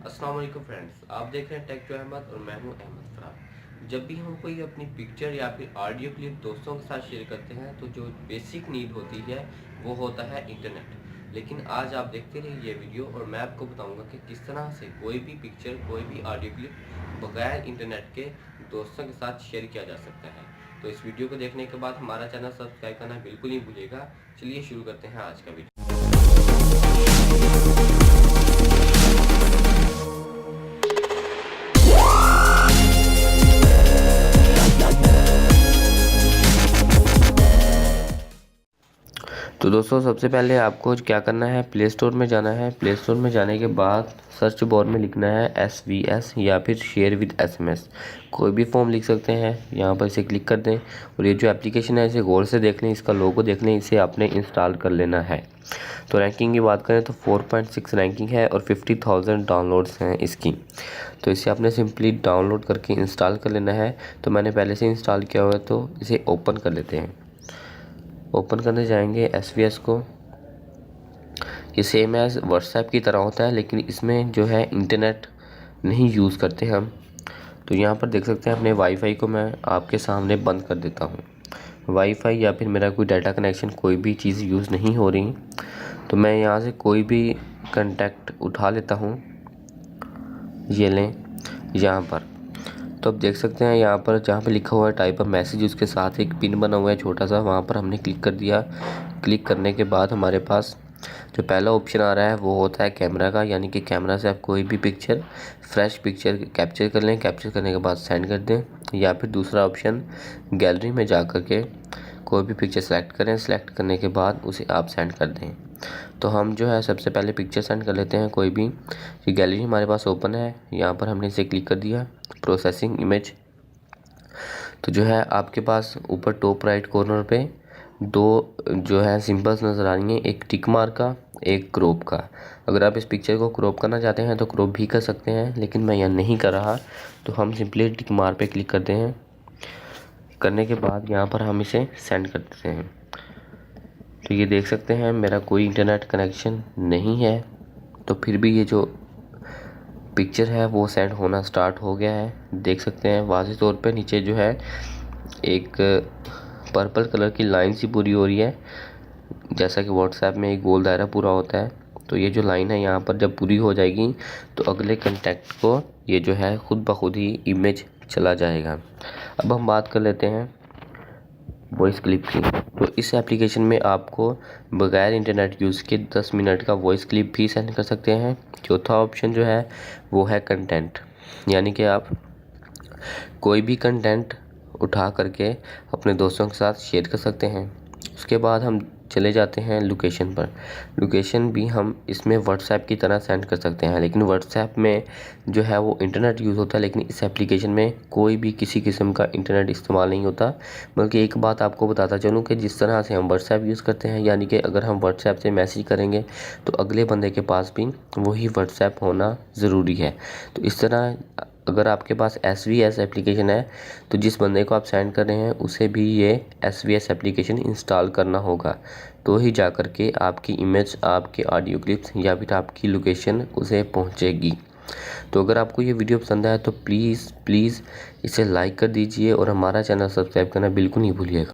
अस्सलाम वालेकुम फ्रेंड्स, आप देख रहे हैं टेक टू अहमद और मैं हूं अहमद फरार। जब भी हम कोई अपनी पिक्चर या फिर ऑडियो क्लिप दोस्तों के साथ शेयर करते हैं तो जो बेसिक नीड होती है वो होता है इंटरनेट। लेकिन आज आप देखते रहिए ये वीडियो और मैं आपको बताऊंगा कि किस तरह से कोई भी पिक्चर कोई भी ऑडियो क्लिप बगैर इंटरनेट के दोस्तों के साथ शेयर किया जा सकता है। तो इस वीडियो को देखने के बाद हमारा चैनल सब्सक्राइब करना बिल्कुल नहीं भूलिएगा। चलिए शुरू करते हैं आज का वीडियो। तो दोस्तों सबसे पहले आपको क्या करना है, प्ले स्टोर में जाना है। प्ले स्टोर में जाने के बाद सर्च बार में लिखना है SVS या फिर शेयर विद SMS। कोई भी फॉर्म लिख सकते हैं। यहाँ पर इसे क्लिक कर दें और ये जो एप्लीकेशन है इसे गौर से देख लें, इसका लोगो देख लें, इसे आपने इंस्टॉल कर लेना है। तो रैंकिंग की बात करें तो 4.6 रैंकिंग है और 50,000 डाउनलोड्स हैं इसकी। तो इसे आपने सिंपली डाउनलोड करके इंस्टॉल कर लेना है। तो मैंने पहले से इंस्टॉल किया हुआ है तो इसे ओपन कर लेते हैं। ओपन करने जाएंगे SVS को। ये सेम एज व्हाट्सएप की तरह होता है, लेकिन इसमें जो है इंटरनेट नहीं यूज़ करते हम। तो यहाँ पर देख सकते हैं अपने वाईफाई को मैं आपके सामने बंद कर देता हूँ। वाईफाई या फिर मेरा कोई डाटा कनेक्शन कोई भी चीज़ यूज़ नहीं हो रही, तो मैं यहाँ से कोई भी कॉन्टैक्ट उठा लेता हूँ। ये लें यहाँ पर। तो आप देख सकते हैं यहाँ पर जहाँ पे लिखा हुआ है टाइप ऑफ मैसेज, उसके साथ एक पिन बना हुआ है छोटा सा, वहाँ पर हमने क्लिक कर दिया। क्लिक करने के बाद हमारे पास जो पहला ऑप्शन आ रहा है वो होता है कैमरा का, यानी कि कैमरा से आप कोई भी पिक्चर फ्रेश पिक्चर कैप्चर कर लें। कैप्चर करने के बाद सेंड कर दें। या फिर दूसरा ऑप्शन गैलरी में जा कर के कोई भी पिक्चर सेलेक्ट करें। सेलेक्ट करने के बाद उसे आप सेंड कर दें। तो हम जो है सबसे पहले पिक्चर सेंड कर लेते हैं कोई भी। ये गैलरी हमारे पास ओपन है, यहाँ पर हमने इसे क्लिक कर दिया। Processing image. तो जो है आपके पास ऊपर टॉप राइट कॉर्नर पे दो जो है सिंबल्स नज़र आ रही हैं, एक टिक मार्क का, एक क्रॉप का। अगर आप इस पिक्चर को क्रॉप करना चाहते हैं तो क्रॉप भी कर सकते हैं, लेकिन मैं यह नहीं कर रहा। तो हम सिंपली टिक मार्क पे क्लिक करते हैं। करने के बाद यहाँ पर हम इसे सेंड कर देते हैं। तो ये देख सकते हैं मेरा कोई इंटरनेट कनेक्शन नहीं है, तो फिर भी ये जो पिक्चर है वो सेंड होना स्टार्ट हो गया है। देख सकते हैं वाज़ेह तौर पे नीचे जो है एक पर्पल कलर की लाइन सी पूरी हो रही है, जैसा कि व्हाट्सएप में एक गोल दायरा पूरा होता है। तो ये जो लाइन है यहाँ पर जब पूरी हो जाएगी तो अगले कंटेक्ट को ये जो है खुद ब खुद ही इमेज चला जाएगा। अब हम बात कर लेते हैं वॉइस क्लिप की। तो इस एप्लीकेशन में आपको बगैर इंटरनेट यूज़ के 10 मिनट का वॉइस क्लिप भी सेंड कर सकते हैं। चौथा ऑप्शन जो है वो है कंटेंट, यानी कि आप कोई भी कंटेंट उठा करके अपने दोस्तों के साथ शेयर कर सकते हैं। उसके बाद हम चले जाते हैं लोकेशन पर। लोकेशन भी हम इसमें व्हाट्सएप की तरह सेंड कर सकते हैं, लेकिन व्हाट्सएप में जो है वो इंटरनेट यूज़ होता है, लेकिन इस एप्लीकेशन में कोई भी किसी किस्म का इंटरनेट इस्तेमाल नहीं होता। बल्कि एक बात आपको बताता चलूँ कि जिस तरह से हम व्हाट्सएप यूज़ करते हैं, यानी कि अगर हम व्हाट्सएप से मैसेज करेंगे तो अगले बंदे के पास भी वही व्हाट्सएप होना ज़रूरी है। तो इस तरह अगर आपके पास SVS एप्लीकेशन है तो जिस बंदे को आप सेंड कर रहे हैं उसे भी ये SVS एप्लीकेशन इंस्टॉल करना होगा, तो ही जा कर के आपकी इमेज, आपके ऑडियो क्लिप्स या फिर आपकी लोकेशन उसे पहुंचेगी। तो अगर आपको ये वीडियो पसंद आया तो प्लीज़ इसे लाइक कर दीजिए और हमारा चैनल सब्सक्राइब करना बिल्कुल नहीं भूलिएगा।